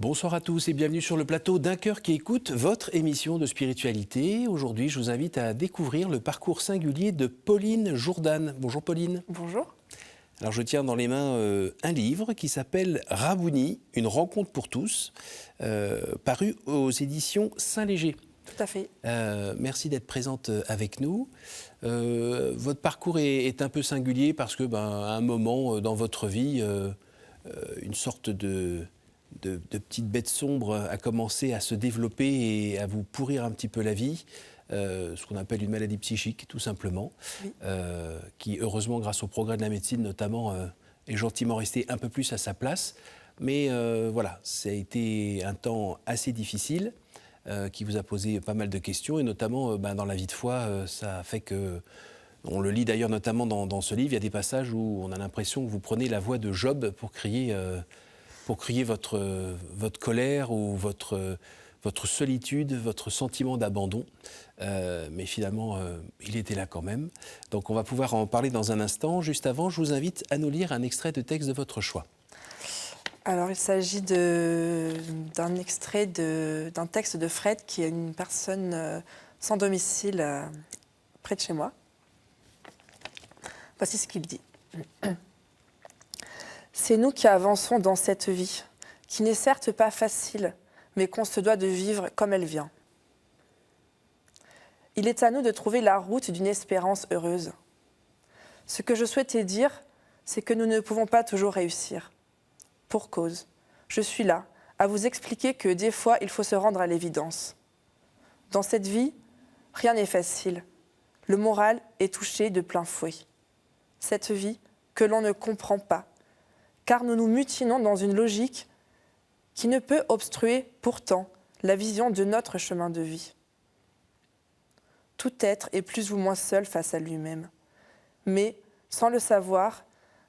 Bonsoir à tous et bienvenue sur le plateau d'Un cœur qui écoute, votre émission de spiritualité. Aujourd'hui, je vous invite à découvrir le parcours singulier de Pauline Jourdan. Bonjour Pauline. Bonjour. Alors je tiens dans les mains un livre qui s'appelle Rabouni, une rencontre pour tous, paru aux éditions Saint-Léger. Tout à fait. Merci d'être présente avec nous. Votre parcours est un peu singulier parce que, à un moment dans votre vie, une sorte de petite bête sombre a commencé à se développer et à vous pourrir un petit peu la vie, ce qu'on appelle une maladie psychique, tout simplement, Oui. qui, heureusement, grâce au progrès de la médecine, notamment, est gentiment resté un peu plus à sa place. Mais voilà, ça a été un temps assez difficile, qui vous a posé pas mal de questions, et notamment dans la vie de foi, ça a fait que... On le lit d'ailleurs notamment dans ce livre, il y a des passages où on a l'impression que vous prenez la voix de Job pour crier votre colère ou votre solitude, votre sentiment d'abandon. Mais finalement, il était là quand même. Donc on va pouvoir en parler dans un instant. Juste avant, je vous invite à nous lire un extrait de texte de votre choix. Alors, il s'agit d'un extrait d'un texte de Fred, qui est une personne sans domicile près de chez moi. Voici ce qu'il dit. C'est nous qui avançons dans cette vie, qui n'est certes pas facile, mais qu'on se doit de vivre comme elle vient. Il est à nous de trouver la route d'une espérance heureuse. Ce que je souhaitais dire, c'est que nous ne pouvons pas toujours réussir. Pour cause, je suis là, à vous expliquer que des fois, il faut se rendre à l'évidence. Dans cette vie, rien n'est facile. Le moral est touché de plein fouet. Cette vie que l'on ne comprend pas, car nous nous mutinons dans une logique qui ne peut obstruer pourtant la vision de notre chemin de vie. Tout être est plus ou moins seul face à lui-même. Mais, sans le savoir,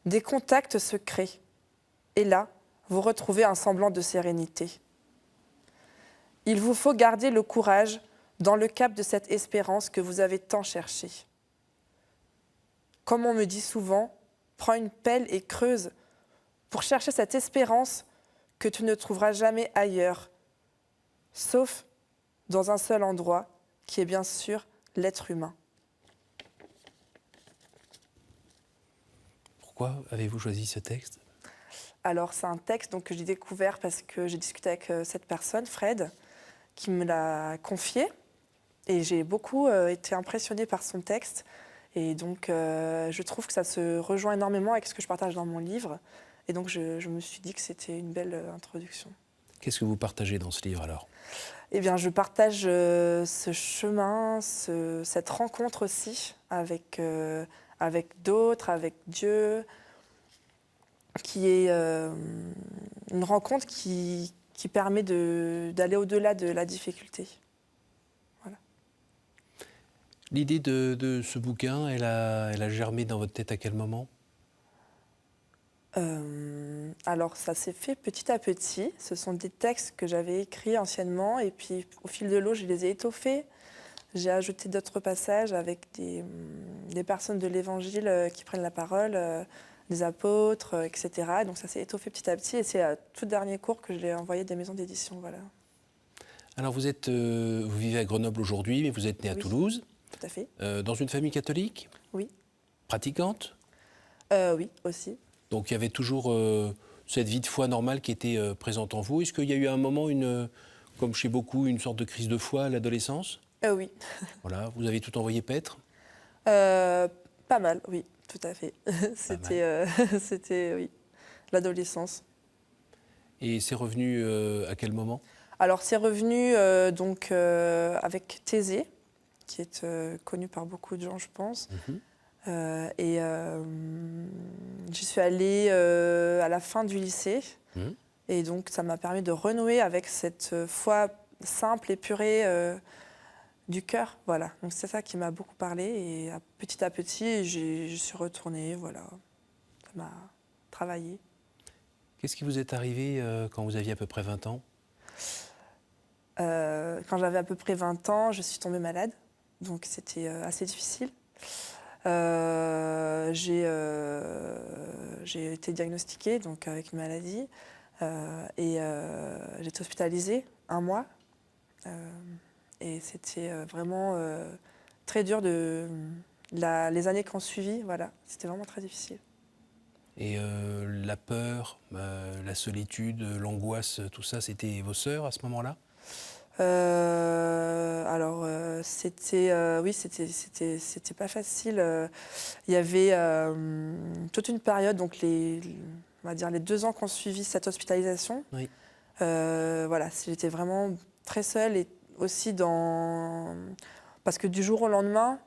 des contacts se créent. Et là, vous retrouvez un semblant de sérénité. Il vous faut garder le courage dans le cap de cette espérance que vous avez tant cherchée. Comme on me dit souvent, prends une pelle et creuse pour chercher cette espérance que tu ne trouveras jamais ailleurs, sauf dans un seul endroit, qui est bien sûr l'être humain. Pourquoi avez-vous choisi ce texte ? Alors, c'est un texte que j'ai découvert parce que j'ai discuté avec cette personne, Fred, qui me l'a confié. Et j'ai beaucoup été impressionnée par son texte. Et donc, je trouve que ça se rejoint énormément avec ce que je partage dans mon livre. Et donc, je me suis dit que c'était une belle introduction. Qu'est-ce que vous partagez dans ce livre alors ? Eh bien, je partage ce chemin, cette rencontre aussi avec d'autres, avec Dieu, qui est une rencontre qui permet d'aller au-delà de la difficulté. Voilà. L'idée de ce bouquin, elle a germé dans votre tête à quel moment ? Alors, ça s'est fait petit à petit. Ce sont des textes que j'avais écrits anciennement, et puis au fil de l'eau, je les ai étoffés. J'ai ajouté d'autres passages avec des personnes de l'Évangile qui prennent la parole, des apôtres, etc. Donc ça s'est étoffé petit à petit, et c'est à tout dernier cours que je l'ai envoyé des maisons d'édition. Voilà. Alors vous vivez à Grenoble aujourd'hui, mais vous êtes né à Toulouse. Tout à fait. Dans une famille catholique ? Oui. Pratiquante ? Oui, aussi. Donc il y avait toujours cette vie de foi normale qui était présente en vous. Est-ce qu'il y a eu un moment, comme chez beaucoup, une sorte de crise de foi à l'adolescence ? Oui. Voilà, vous avez tout envoyé paître ? Pas mal, oui, tout à fait. C'était oui, l'adolescence. Et c'est revenu à quel moment ? Alors c'est revenu avec Thésée, qui est connu par beaucoup de gens, je pense. Et j'y suis allée à la fin du lycée. Et donc ça m'a permis de renouer avec cette foi simple, épurée du cœur. Voilà. Donc c'est ça qui m'a beaucoup parlé. Et petit à petit, je suis retournée. Voilà. Ça m'a travaillé. Qu'est-ce qui vous est arrivé quand vous aviez à peu près 20 ans ? Quand j'avais à peu près 20 ans, je suis tombée malade. Donc c'était assez difficile. J'ai été diagnostiquée donc, avec une maladie. J'étais hospitalisée 1 mois. Et c'était vraiment très dur les années qui ont suivi. Voilà, c'était vraiment très difficile. Et la peur, la solitude, l'angoisse, tout ça, c'était vos sœurs à ce moment-là? C'était pas facile. Il y avait toute une période, donc on va dire les 2 ans qui ont suivi cette hospitalisation. Oui. Voilà, j'étais vraiment très seule et aussi parce que du jour au lendemain,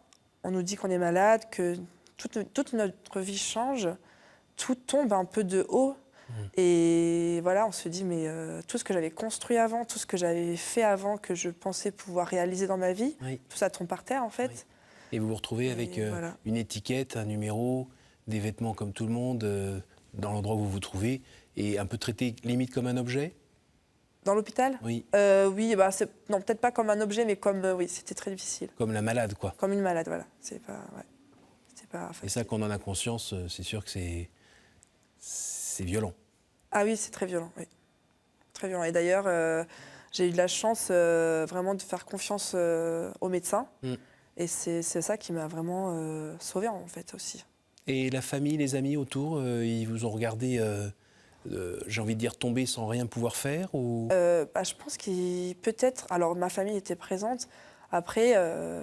on nous dit qu'on est malade, que toute notre vie change, tout tombe un peu de haut. Et voilà, on se dit, mais tout ce que j'avais construit avant, tout ce que j'avais fait avant, que je pensais pouvoir réaliser dans ma vie, Oui. tout ça tombe par terre en fait. Oui. Et vous vous retrouvez avec voilà. une étiquette, un numéro, des vêtements comme tout le monde, dans l'endroit où vous vous trouvez, et un peu traité limite comme un objet? Dans l'hôpital? Oui. Oui, non, peut-être pas comme un objet, mais oui, c'était très difficile. Comme la malade, quoi. Comme une malade, voilà. C'est pas facile. Et ça, quand on en a conscience, c'est sûr que c'est violent. Ah oui, c'est très violent, oui. Très violent. Et d'ailleurs, j'ai eu de la chance vraiment de faire confiance aux médecins. Et c'est ça qui m'a vraiment sauvée, en fait, aussi. Et la famille, les amis autour, ils vous ont regardé, j'ai envie de dire, tomber sans rien pouvoir faire ou... Je pense qu'il peut-être... Alors, ma famille était présente. Après,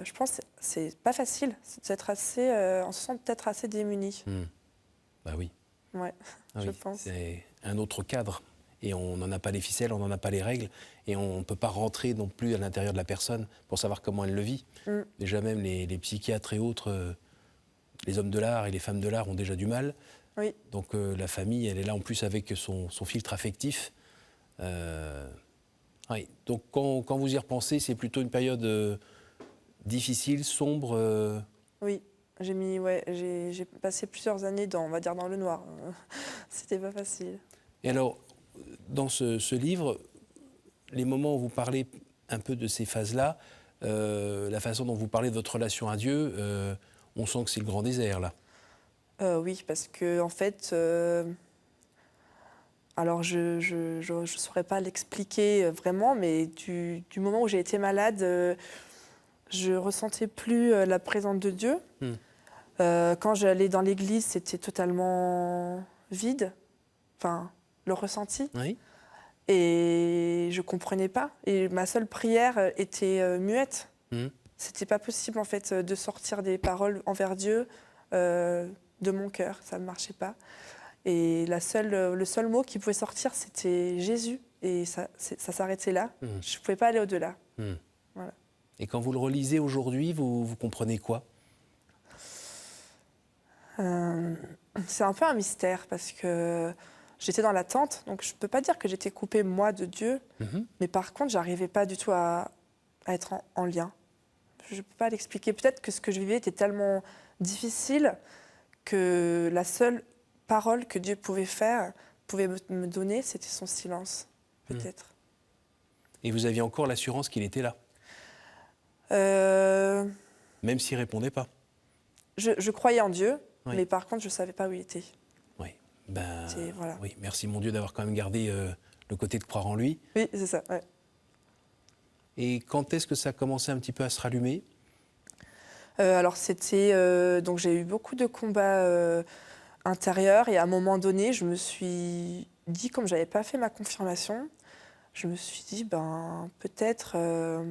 je pense que c'est pas facile. On se sent peut-être assez démunis. Bah oui. Ouais, je pense. C'est un autre cadre. Et on n'en a pas les ficelles, on n'en a pas les règles. Et on ne peut pas rentrer non plus à l'intérieur de la personne pour savoir comment elle le vit. Déjà même les psychiatres et autres, les hommes de l'art et les femmes de l'art ont déjà du mal. Oui. Donc la famille, elle est là en plus avec son filtre affectif. Oui. Donc quand vous y repensez, c'est plutôt une période difficile, sombre. Oui, j'ai passé plusieurs années on va dire dans le noir. C'était pas facile. Et alors, dans ce livre, les moments où vous parlez un peu de ces phases-là, la façon dont vous parlez de votre relation à Dieu, on sent que c'est le grand désert, là. Oui, parce que en fait, alors je saurais pas l'expliquer vraiment, mais du moment où j'ai été malade, je ressentais plus la présence de Dieu. Quand j'allais dans l'église, c'était totalement vide, enfin le ressenti. Oui. Et je comprenais pas. Et ma seule prière était muette. C'était pas possible en fait de sortir des paroles envers Dieu de mon cœur, ça ne marchait pas. Et le seul mot qui pouvait sortir, c'était Jésus. Et ça s'arrêtait là. Je ne pouvais pas aller au-delà. Voilà. Et quand vous le relisez aujourd'hui, vous comprenez quoi? C'est un peu un mystère parce que j'étais dans l'attente, donc je ne peux pas dire que j'étais coupée, moi, de Dieu. Mais par contre, je n'arrivais pas du tout à être en lien. Je ne peux pas l'expliquer. Peut-être que ce que je vivais était tellement difficile que la seule parole que Dieu pouvait me donner, c'était son silence, peut-être. Et vous aviez encore l'assurance qu'il était là, même s'il ne répondait pas? Je croyais en Dieu, Oui. mais par contre, je ne savais pas où il était. Oui. Voilà. Oui, merci mon Dieu d'avoir quand même gardé le côté de croire en lui. Oui, c'est ça, ouais. Et quand est-ce que ça a commencé un petit peu à se rallumer? Alors donc j'ai eu beaucoup de combats intérieurs et à un moment donné, je me suis dit, comme j'avais pas fait ma confirmation, je me suis dit peut-être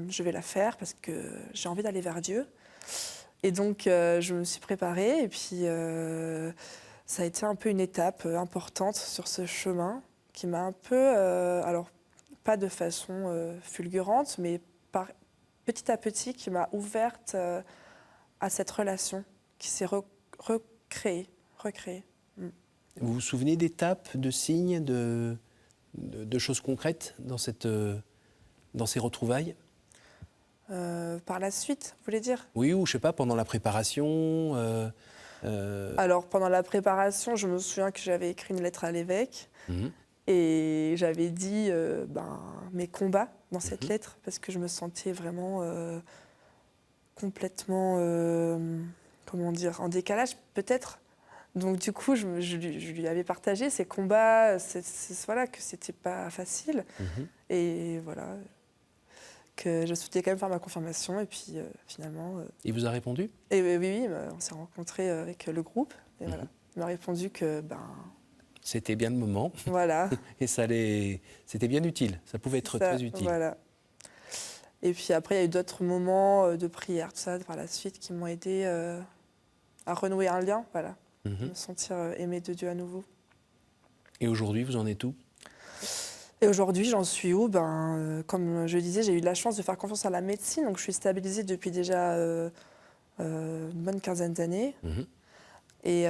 je vais la faire parce que j'ai envie d'aller vers Dieu. Et donc je me suis préparée et puis ça a été un peu une étape importante sur ce chemin qui m'a un peu, alors pas de façon fulgurante, mais petit à petit qui m'a ouverte à cette relation qui s'est recréée. Vous vous souvenez d'étapes, de signes, de choses concrètes dans ces retrouvailles? Par la suite, vous voulez dire? Oui, ou je sais pas, pendant la préparation Alors, pendant la préparation, je me souviens que j'avais écrit une lettre à l'évêque et j'avais dit mes combats dans cette lettre parce que je me sentais vraiment complètement, comment dire, en décalage peut-être Donc du coup, je lui avais partagé ces combats, voilà, que c'était pas facile. Et voilà, que je souhaitais quand même faire ma confirmation. Et puis finalement... Il vous a répondu? Et oui, on s'est rencontrés avec le groupe. Et voilà, il m'a répondu que... C'était bien le moment. Voilà. Et c'était bien utile. Ça pouvait être très utile. Voilà. Et puis après, il y a eu d'autres moments de prière, tout ça, par la suite, qui m'ont aidé à renouer un lien, voilà. Me sentir aimée de Dieu à nouveau. Et aujourd'hui, vous en êtes où? Et aujourd'hui, j'en suis où? Comme je disais, j'ai eu de la chance de faire confiance à la médecine, donc je suis stabilisée depuis déjà une bonne quinzaine d'années. Et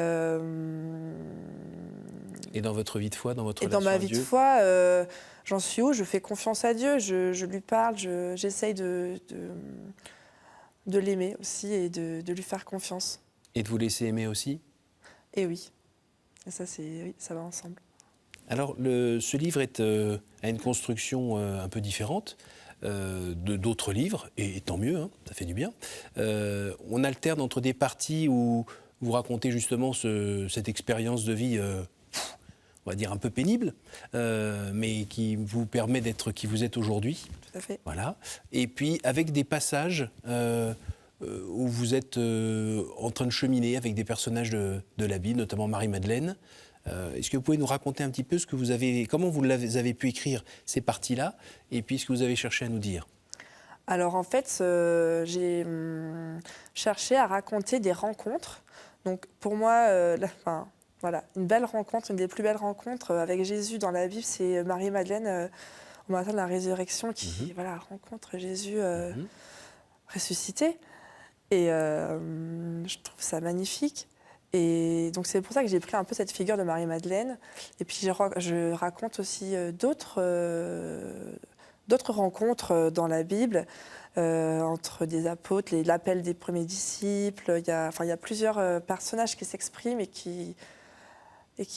dans votre vie de foi, dans votre relation à Dieu? Dans ma vie de foi, j'en suis où? Je fais confiance à Dieu, je lui parle, j'essaye de l'aimer aussi et de lui faire confiance. Et de vous laisser aimer aussi? Et oui. Et ça, oui, ça va ensemble. Alors, ce livre a une construction un peu différente d'autres livres, et tant mieux, hein, ça fait du bien. On alterne entre des parties où vous racontez justement cette expérience de vie, on va dire un peu pénible, mais qui vous permet d'être qui vous êtes aujourd'hui. Tout à fait. Voilà. Et puis avec des passages où vous êtes en train de cheminer avec des personnages de la Bible, notamment Marie-Madeleine. Est-ce que vous pouvez nous raconter un petit peu comment vous avez pu écrire ces parties-là, et puis ce que vous avez cherché à nous dire? Alors en fait, j'ai cherché à raconter des rencontres. Donc pour moi, voilà, une belle rencontre, une des plus belles rencontres avec Jésus dans la Bible, c'est Marie-Madeleine au matin de la résurrection qui rencontre Jésus ressuscité. Et je trouve ça magnifique. Et donc c'est pour ça que j'ai pris un peu cette figure de Marie-Madeleine. Et puis je raconte aussi d'autres rencontres dans la Bible, entre des apôtres, l'appel des premiers disciples. Il y a plusieurs personnages qui s'expriment et qui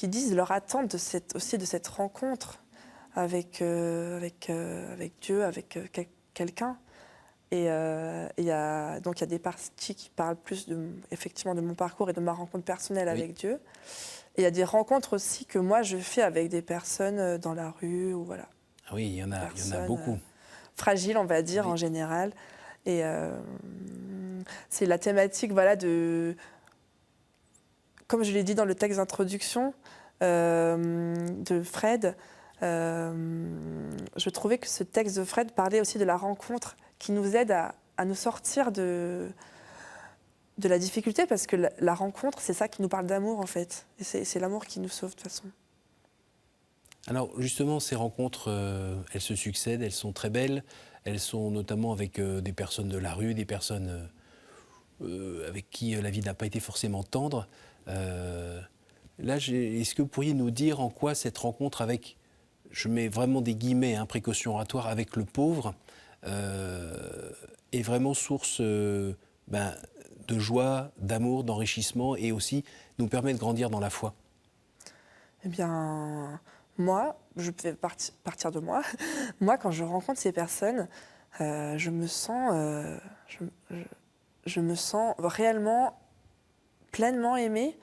disent leur attente aussi de cette rencontre avec Dieu, avec quelqu'un. Et il y a des parties qui parlent plus effectivement de mon parcours et de ma rencontre personnelle avec Dieu. Et il y a des rencontres aussi que moi je fais avec des personnes dans la rue ou voilà. Ah oui, il y en a beaucoup. Fragiles, on va dire, en général. Et c'est la thématique, voilà, comme je l'ai dit dans le texte d'introduction de Fred, je trouvais que ce texte de Fred parlait aussi de la rencontre qui nous aide à nous sortir de la difficulté, parce que la rencontre, c'est ça qui nous parle d'amour, en fait. Et c'est l'amour qui nous sauve, de toute façon. Alors, justement, ces rencontres, elles se succèdent, elles sont très belles. Elles sont notamment avec des personnes de la rue, des personnes avec qui la vie n'a pas été forcément tendre. Là, est-ce que vous pourriez nous dire en quoi cette rencontre avec, je mets vraiment des guillemets, précaution oratoire, avec le pauvre, est vraiment source de joie, d'amour, d'enrichissement, et aussi nous permet de grandir dans la foi? Eh bien, moi, je vais partir de moi. Moi, quand je rencontre ces personnes, je me sens réellement pleinement aimée,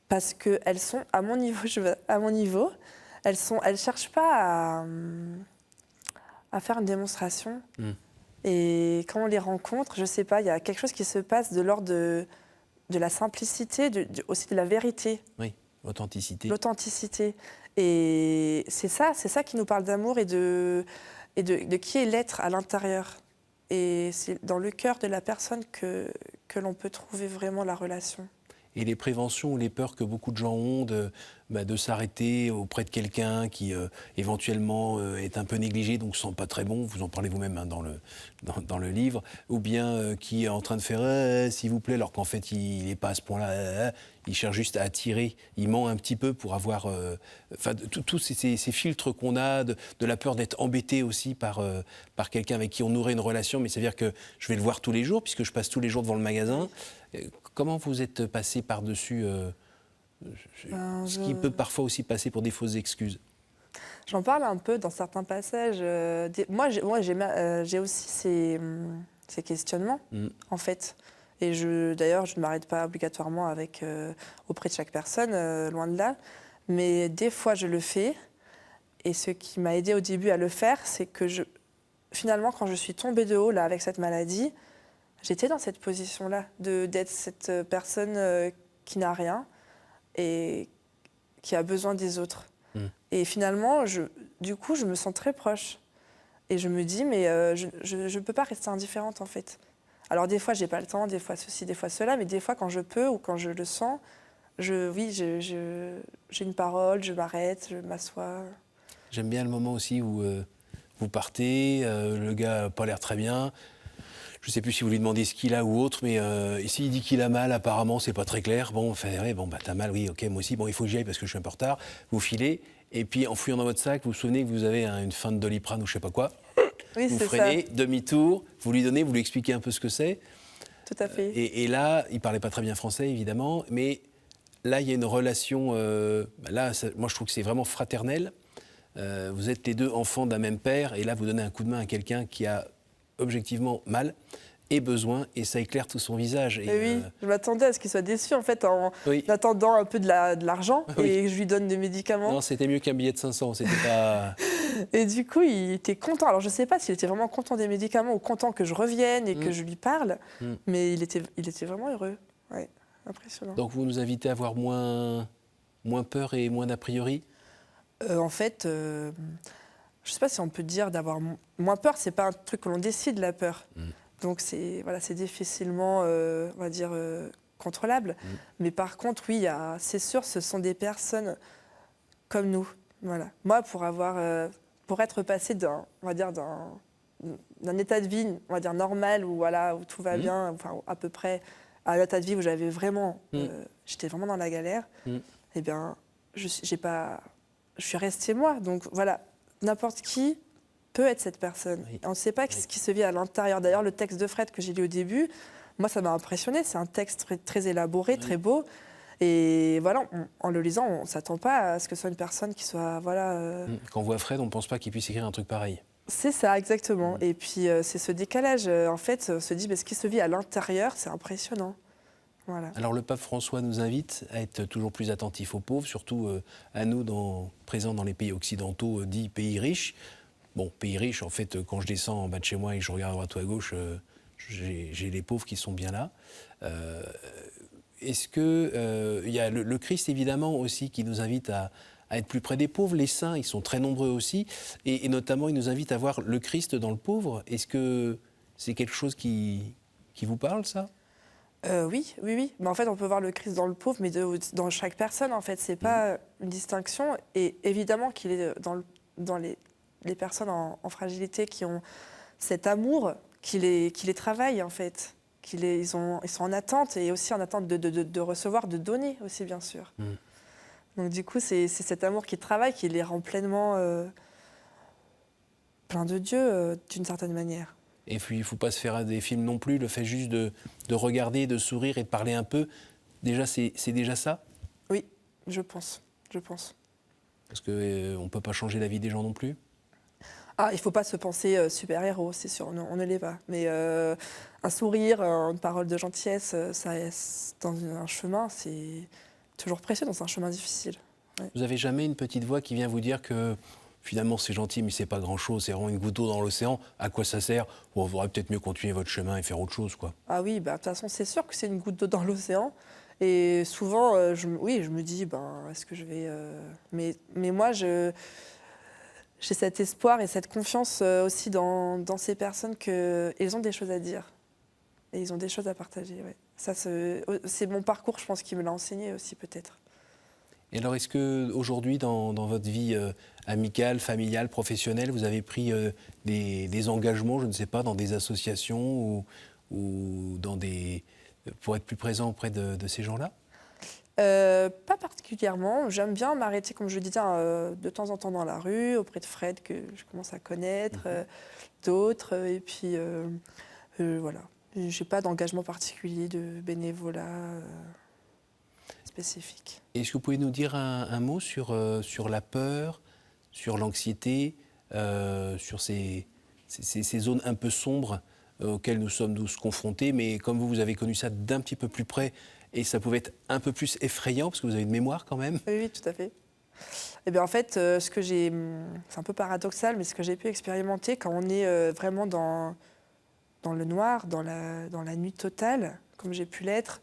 parce qu'elles sont à mon niveau. Elles cherchent pas à faire une démonstration. Et quand on les rencontre, je sais pas, il y a quelque chose qui se passe de l'ordre de la simplicité, aussi de la vérité. Oui, authenticité. L'authenticité. Et c'est ça qui nous parle d'amour et de qui est l'être à l'intérieur. Et c'est dans le cœur de la personne que l'on peut trouver vraiment la relation. Et les préventions ou les peurs que beaucoup de gens ont de s'arrêter auprès de quelqu'un qui éventuellement est un peu négligé, donc sent pas très bon, vous en parlez vous-même dans le livre, ou bien qui est en train de faire s'il vous plaît, alors qu'en fait il n'est pas à ce point-là, il cherche juste à attirer, il ment un petit peu pour avoir tous ces filtres qu'on a, de la peur d'être embêté aussi par quelqu'un avec qui on nourrit une relation, mais c'est-à-dire que je vais le voir tous les jours, puisque je passe tous les jours devant le magasin. Comment vous êtes passé par-dessus ce qui peut parfois aussi passer pour des fausses excuses? J'en parle un peu dans certains passages. Moi, j'ai aussi ces questionnements, en fait. Et d'ailleurs, je ne m'arrête pas obligatoirement auprès de chaque personne, loin de là. Mais des fois, je le fais. Et ce qui m'a aidé au début à le faire, c'est que finalement, quand je suis tombée de haut là, avec cette maladie, j'étais dans cette position-là, d'être cette personne qui n'a rien et qui a besoin des autres. Et finalement, du coup, je me sens très proche. Et je me dis, mais je ne peux pas rester indifférente, en fait. Alors, des fois, je n'ai pas le temps, des fois ceci, des fois cela, mais des fois, quand je peux ou quand je le sens, j'ai une parole, je m'arrête, je m'assois. J'aime bien le moment aussi où vous partez, le gars n'a pas l'air très bien. Je ne sais plus si vous lui demandez ce qu'il a ou autre, mais s'il dit qu'il a mal, apparemment, c'est pas très clair. Bon, ouais, bon, bah, t'as mal, oui, ok, moi aussi. Bon, il faut que j'y aille parce que je suis un peu en retard. Vous filez, et puis en fouillant dans votre sac, vous vous souvenez que vous avez une fin de Doliprane ou je sais pas quoi. Oui, vous c'est freinez, ça. demi-tour, vous lui donnez, vous lui expliquez un peu ce que c'est. Tout à fait. Et là, il parlait pas très bien français, évidemment, mais là, il y a une relation. Moi, je trouve que c'est vraiment fraternel. Vous êtes les deux enfants d'un même père, et là, vous donnez un coup de main à quelqu'un qui a objectivement mal et besoin, et ça éclaire tout son visage. Et oui, je m'attendais à ce qu'il soit déçu, en fait, en oui. attendant un peu de l'argent, Oui. et je lui donne des médicaments. Non, c'était mieux qu'un billet de 500, c'était pas... Et du coup, il était content. Alors, je ne sais pas s'il était vraiment content des médicaments ou content que je revienne et que je lui parle, mais il était vraiment heureux. Ouais, impressionnant. Donc, vous nous invitez à avoir moins peur et moins d'a priori ? En fait, je ne sais pas si on peut dire d'avoir moins peur. C'est pas un truc que l'on décide, la peur. Donc, c'est difficilement, on va dire, contrôlable. Mais par contre, oui, c'est sûr, ce sont des personnes comme nous. Voilà. Moi, pour être passé d'un état de vie, on va dire normal, où tout va bien, enfin à peu près, à un état de vie où j'étais vraiment dans la galère. Eh bien, je suis restée moi. Donc voilà, n'importe qui peut être cette personne. Oui. On ne sait pas ce qui se vit à l'intérieur. D'ailleurs, le texte de Fred que j'ai lu au début, moi, ça m'a impressionné. C'est un texte très, très élaboré, très beau. Et voilà, en le lisant, on ne s'attend pas à ce que ce soit une personne qui soit... Quand on voit Fred, on ne pense pas qu'il puisse écrire un truc pareil. C'est ça, exactement. Et puis, c'est ce décalage. En fait, on se dit, ce qui se vit à l'intérieur, c'est impressionnant. Voilà. Alors, le pape François nous invite à être toujours plus attentifs aux pauvres, surtout à nous, présents dans les pays occidentaux, dits pays riches. Bon, pays riches, en fait, quand je descends en bas de chez moi et que je regarde à droite ou à gauche, j'ai les pauvres qui sont bien là. Est-ce que il y a le Christ, évidemment, aussi, qui nous invite à être plus près des pauvres. Les saints, ils sont très nombreux aussi. Et notamment, ils nous invitent à voir le Christ dans le pauvre. Est-ce que c'est quelque chose qui vous parle, ça ? Oui. Mais en fait, on peut voir le Christ dans le pauvre, mais dans chaque personne, en fait. C'est pas une distinction. Et évidemment qu'il est dans les personnes en fragilité qui ont cet amour, qui les travaillent, en fait. Ils sont en attente, et aussi en attente de recevoir, de donner aussi, bien sûr. Donc du coup, c'est cet amour qui travaille, qui les rend pleinement pleins de Dieu, d'une certaine manière. Et puis, il ne faut pas se faire des films non plus. Le fait juste de regarder, de sourire et de parler un peu, déjà, c'est déjà ça ? Oui, je pense. Parce qu'on ne peut pas changer la vie des gens non plus ? Il ne faut pas se penser super-héros, c'est sûr, on ne l'est pas. Mais un sourire, une parole de gentillesse, dans un chemin, c'est toujours précieux dans un chemin difficile. Ouais. Vous n'avez jamais une petite voix qui vient vous dire que finalement c'est gentil mais c'est pas grand-chose, c'est vraiment une goutte d'eau dans l'océan, à quoi ça sert ? Bon, vous aurez peut-être mieux continuer votre chemin et faire autre chose, quoi. Ah oui, de toute façon, c'est sûr que c'est une goutte d'eau dans l'océan. Et souvent, je me dis, est-ce que je vais... Mais moi, j'ai cet espoir et cette confiance aussi dans ces personnes qu'elles ont des choses à dire. Et ils ont des choses à partager, ouais. Ça, c'est mon parcours, je pense, qui me l'a enseigné aussi, peut-être. Et alors, est-ce qu'aujourd'hui, dans votre vie amicale, familiale, professionnelle, vous avez pris des engagements, je ne sais pas, dans des associations ou pour être plus présent auprès de ces gens-là ? Pas particulièrement. J'aime bien m'arrêter, comme je le disais, de temps en temps dans la rue, auprès de Fred, que je commence à connaître, d'autres. Et puis, voilà. Je n'ai pas d'engagement particulier de bénévolat spécifique. Est-ce que vous pouvez nous dire un mot sur la peur, sur l'anxiété, sur ces zones un peu sombres auxquels nous sommes tous confrontés, mais comme vous avez connu ça d'un petit peu plus près, et ça pouvait être un peu plus effrayant, parce que vous avez une mémoire quand même. Oui, oui, tout à fait. Eh bien, en fait, c'est un peu paradoxal, mais ce que j'ai pu expérimenter quand on est vraiment dans le noir, dans la nuit totale, comme j'ai pu l'être,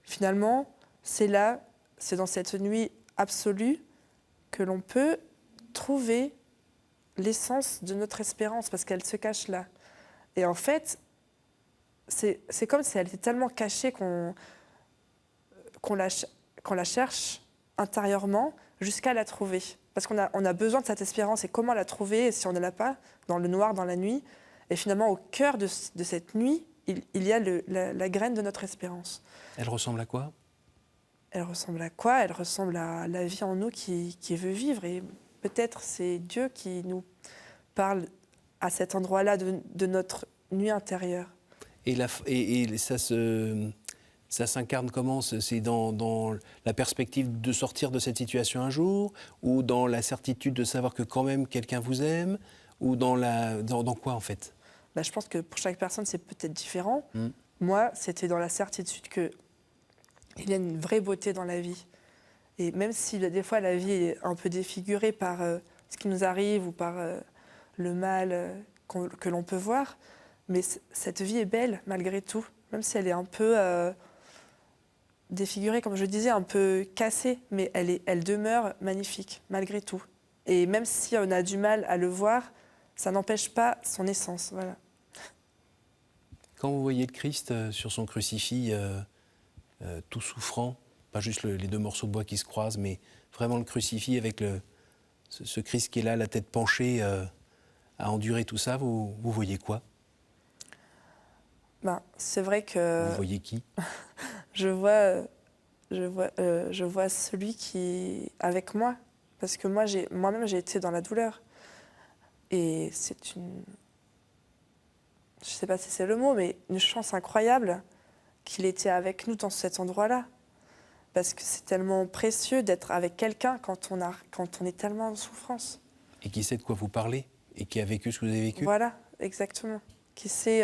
finalement, c'est dans cette nuit absolue que l'on peut trouver l'essence de notre espérance, parce qu'elle se cache là. Et en fait, c'est comme si elle était tellement cachée qu'on la cherche intérieurement jusqu'à la trouver. Parce on a besoin de cette espérance. Et comment la trouver si on ne l'a pas dans le noir, dans la nuit? Et finalement, au cœur de cette nuit, il y a la graine de notre espérance. Elle ressemble à quoi? Elle ressemble à quoi? Elle ressemble à la vie en nous qui veut vivre. Et peut-être c'est Dieu qui nous parle à cet endroit-là de notre nuit intérieure. Et ça s'incarne comment? C'est dans la perspective de sortir de cette situation un jour, ou dans la certitude de savoir que quand même quelqu'un vous aime, ou dans quoi en fait? Bah, je pense que pour chaque personne, c'est peut-être différent. Mm. Moi, c'était dans la certitude qu'il y a une vraie beauté dans la vie. Et même si des fois la vie est un peu défigurée par ce qui nous arrive ou par le mal que l'on peut voir, mais cette vie est belle malgré tout, même si elle est un peu défigurée, comme je disais, un peu cassée, mais elle demeure magnifique malgré tout. Et même si on a du mal à le voir, ça n'empêche pas son essence. Voilà. Quand vous voyez le Christ sur son crucifix, tout souffrant, pas juste les deux morceaux de bois qui se croisent, mais vraiment le crucifix avec ce Christ qui est là, la tête penchée, à endurer tout ça, vous voyez quoi? Ben, c'est vrai que Vous voyez qui? je vois celui qui est avec moi. Parce que moi-même, j'ai été dans la douleur. Et c'est je ne sais pas si c'est le mot, mais une chance incroyable qu'il était avec nous dans cet endroit-là. Parce que c'est tellement précieux d'être avec quelqu'un quand on est tellement en souffrance. Et qui sait de quoi vous parlez? Et qui a vécu ce que vous avez vécu? Voilà, exactement. Qui sait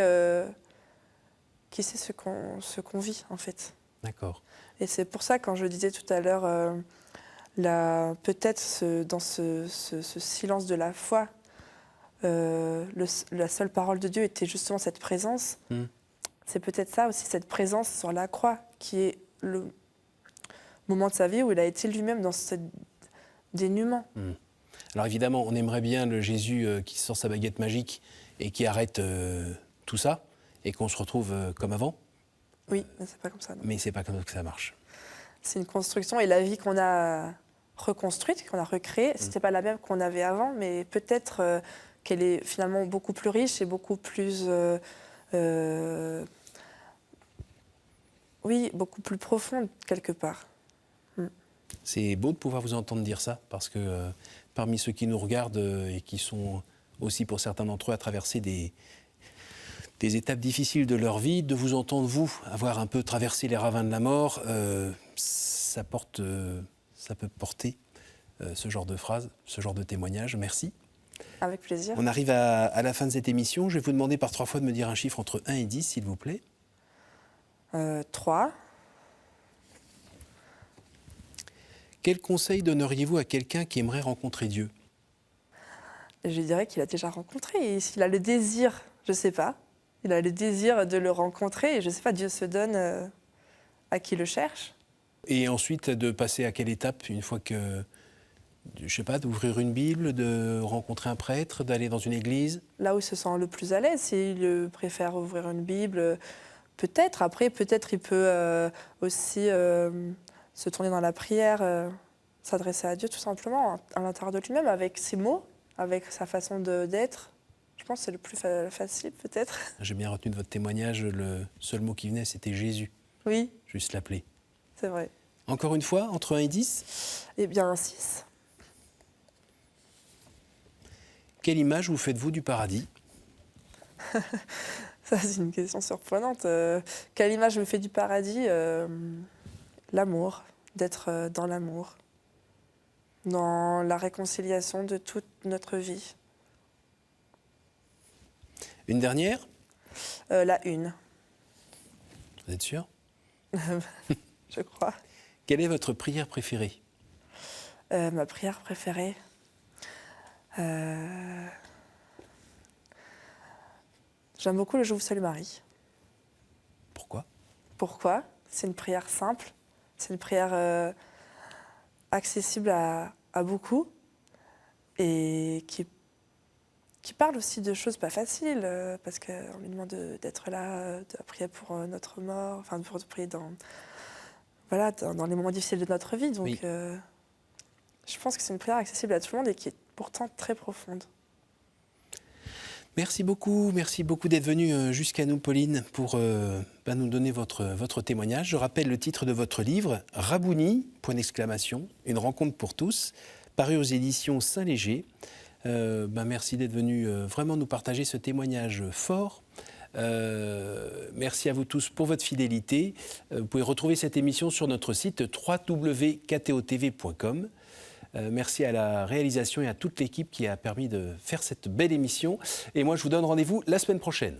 ce qu'on vit, en fait. D'accord. Et c'est pour ça, quand je disais tout à l'heure, peut-être dans ce silence de la foi, la seule parole de Dieu était justement cette présence. Mm. C'est peut-être ça aussi, cette présence sur la croix, qui est le moment de sa vie où il a été lui-même dans ce dénuement. Mm. Alors évidemment, on aimerait bien le Jésus qui sort sa baguette magique et qui arrête tout ça, et qu'on se retrouve comme avant. Oui, mais c'est pas comme ça. Non. Mais c'est pas comme ça que ça marche. C'est une construction, et la vie qu'on a reconstruite, qu'on a recréée, c'était pas la même qu'on avait avant, mais peut-être qu'elle est finalement beaucoup plus riche et beaucoup plus, oui, beaucoup plus profonde quelque part. C'est beau de pouvoir vous entendre dire ça, parce que parmi ceux qui nous regardent et qui sont aussi pour certains d'entre eux à traverser des étapes difficiles de leur vie, de vous entendre, vous, avoir un peu traversé les ravins de la mort, ça peut porter ce genre de phrase, ce genre de témoignage. Merci. Avec plaisir. On arrive à la fin de cette émission. Je vais vous demander par 3 fois de me dire un chiffre entre 1 et 10, s'il vous plaît. 3. Quel conseil donneriez-vous à quelqu'un qui aimerait rencontrer Dieu? Je dirais qu'il a déjà rencontré. Et s'il a le désir, je ne sais pas, il a le désir de le rencontrer. Et je ne sais pas, Dieu se donne à qui le cherche. Et ensuite, de passer à quelle étape, une fois que, je ne sais pas, d'ouvrir une Bible, de rencontrer un prêtre, d'aller dans une église? Là où il se sent le plus à l'aise, s'il préfère ouvrir une Bible, peut-être. Après, peut-être il peut aussi se tourner dans la prière, s'adresser à Dieu tout simplement, à l'intérieur de lui-même, avec ses mots, avec sa façon d'être. Je pense que c'est le plus facile, peut-être. J'ai bien retenu de votre témoignage, le seul mot qui venait, c'était Jésus. Oui, Juste l'appeler. c'est vrai. Encore une fois, entre 1 et 10, Eh bien, un 6. quelle image vous faites-vous du paradis? Ça, c'est une question surprenante. Quelle image me fait du paradis? L'amour, d'être dans l'amour, dans la réconciliation de toute notre vie. Une dernière? La une, Vous êtes sûr? je crois. Quelle est votre prière préférée? Ma prière préférée. J'aime beaucoup le Je vous salue Marie. Pourquoi? Pourquoi? C'est une prière simple, c'est une prière accessible à beaucoup et qui parle aussi de choses pas faciles, parce qu'on lui demande d'être là, de prier pour notre mort, enfin pour prier dans les moments difficiles de notre vie. Donc Oui. je pense que c'est une prière accessible à tout le monde et qui est pourtant très profonde. Merci beaucoup d'être venue jusqu'à nous, Pauline, pour nous donner votre témoignage. Je rappelle le titre de votre livre, Rabouni, point d'exclamation, une rencontre pour tous, paru aux éditions Saint-Léger. Merci d'être venu vraiment nous partager ce témoignage fort. Merci à vous tous pour votre fidélité. Vous pouvez retrouver cette émission sur notre site www.ktotv.com. Merci à la réalisation et à toute l'équipe qui a permis de faire cette belle émission. Et moi, je vous donne rendez-vous la semaine prochaine.